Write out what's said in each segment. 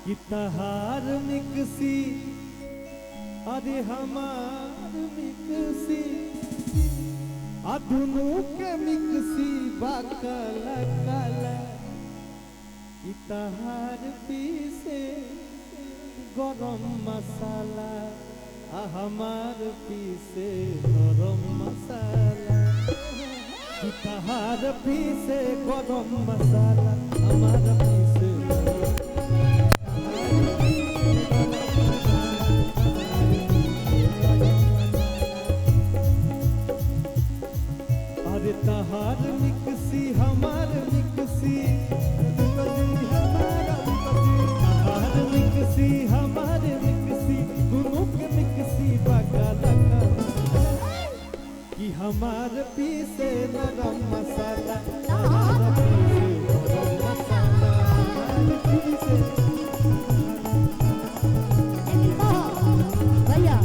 कि तहार मिक्सी अरे हमार मिक्सी दुनू के मिक्सी बाकाला काला कि तहार पीसे गरम मसाला हमार पीसे गरम मसाला कि तहार पीसे गरम मसाला हमार पीसे अरे तहार मिक्सी हमार मिक्सी तहार मिक्सी हमार मिक्सी दोनों के मिक्सी बाकाला कि हमार पीसे नरम मसाला हमार पीसे नरम मसाला हमार पीसे भैया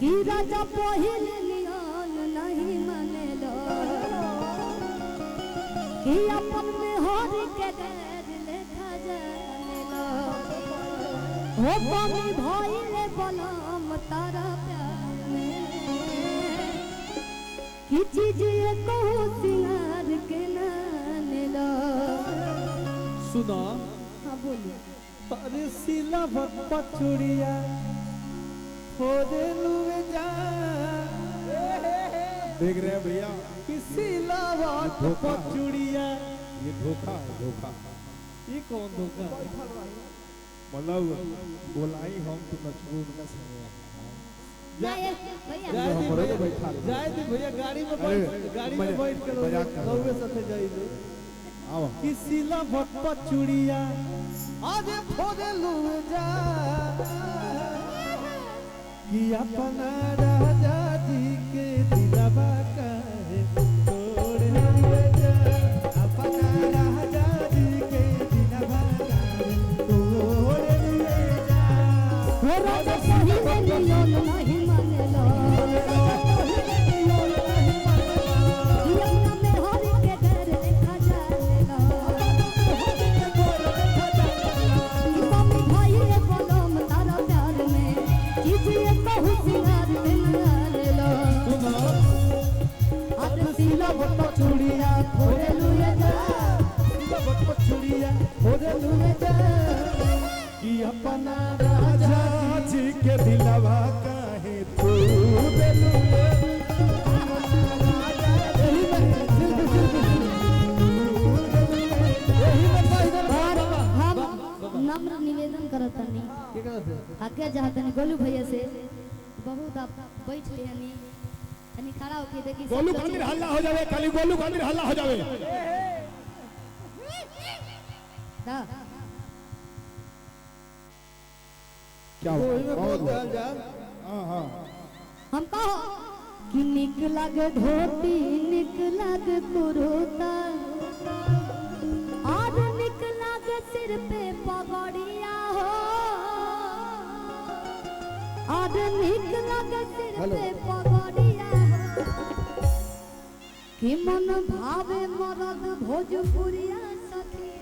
कि राजा पहिले लियान नहीं मानेलो कि अपन में हरि के गैर लेखा जानेलो हो कमी भइले बलम तारा प्यार में कि चीज एको सिंगार के नानेलो सुना। हां बोलिए। अरे सिला पचुड़िया फोड़े लुए जा देख रहे हैं भैया, किसी लावा पचुड़िया ये धोखा है, धोखा। ये कौन धोखा मतलब बोलाई हम तो नचबू उनका संगे जाए भैया जाए दी भैया गाड़ी में बैठ के रहुए साथे जाई दे आओ किसी लावा पचुड़िया आज फोड़े लुए जा कि अपना राजा जी के दिलवा काहे तोड़े लुए जा अपना राजा जी के दिलवा काहे तोड़े लुए जा हो राजा पहिले लियोन नहीं मानेलो यमुना में हरि के घर देखा जानेलो कमी भइले बलम तारा प्यार में चीज एको सिंगार के नानेलो आज सिला पचुड़िया फोड़े लुए जा सिला पचुड़िया फोड़े लुए जा कि अपना राजा जी के दिलवा काहे तोड़े लुए हम नम्र निवेदन करतनी आके चाहतनी गोलू भैया से बहुत आप बैठ लियानी यानी खड़ा होके देखी गोलू खातिर हल्ला हो जावे, खाली गोलू खातिर हल्ला हो जावे। दा क्या हुआ? हां हां हम कहो कि निक लागे धोती निक लागे कुर्ता और निक लागे सिर पे पगड़िया हो और निक लागे सिर पे पगड़िया हो कि मन भावे मरद भोजपुरिया सखी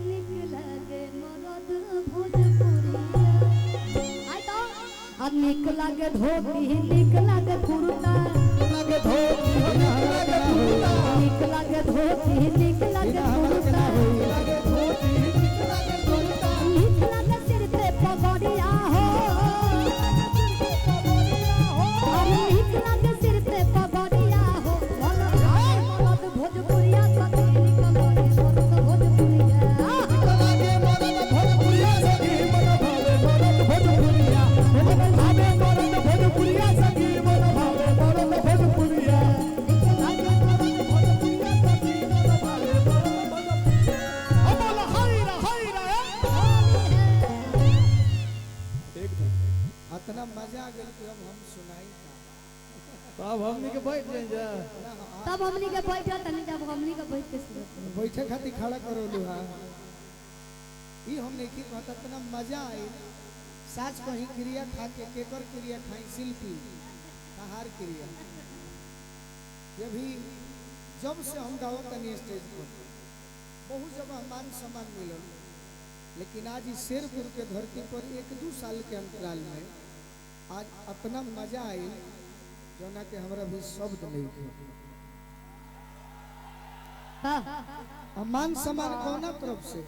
निक लागे मरद भोजपुरिया आई तो अब निक लागे धोती निक लागे कुर्ता लगे धोती लगे कुर्ता निक लागे धोती निक लागे कुर्ता लगे धोती लगे कुर्ता निक लागे सिर पे पगड़िया हो और निक लागे सिर पे पगड़िया हो मन भावे मरद भोजपुरिया सखी निक लागे मरद भोजपुरिया लगे मरद भोजपुरिया सखी मन भावे मरद भोजपुरिया मन भावे मरद भोजपुरिया सखी मन भावे मरद भोजपुरिया लगे मरद भोजपुरिया सखी मन भावे मरद अमल हायरा हायरा इतना मजा आ गया कि अब हम सुनाई अब हमनी के बैठ जाए जा तब हमनी के बैठा तनी जब हमनी के बैठ के सुनत बैठे खातिर खड़ा करो लोहा ई हमने की कहता इतना मजा आई साच कहीं क्रिया खा के केकर क्रिया खाई शिल्पी आहार क्रिया ये भी जब से हम गाओ तनी स्टेज पर बहुत जगह मान सम्मान मिलल लेकिन आज इस शेरपुर के धरती पर 1-2 साल के अंतराल में आज अपना मजा आई जोना के हमरा भी शब्द नहीं थे। हाँ मान सम्मान कौना तरफ से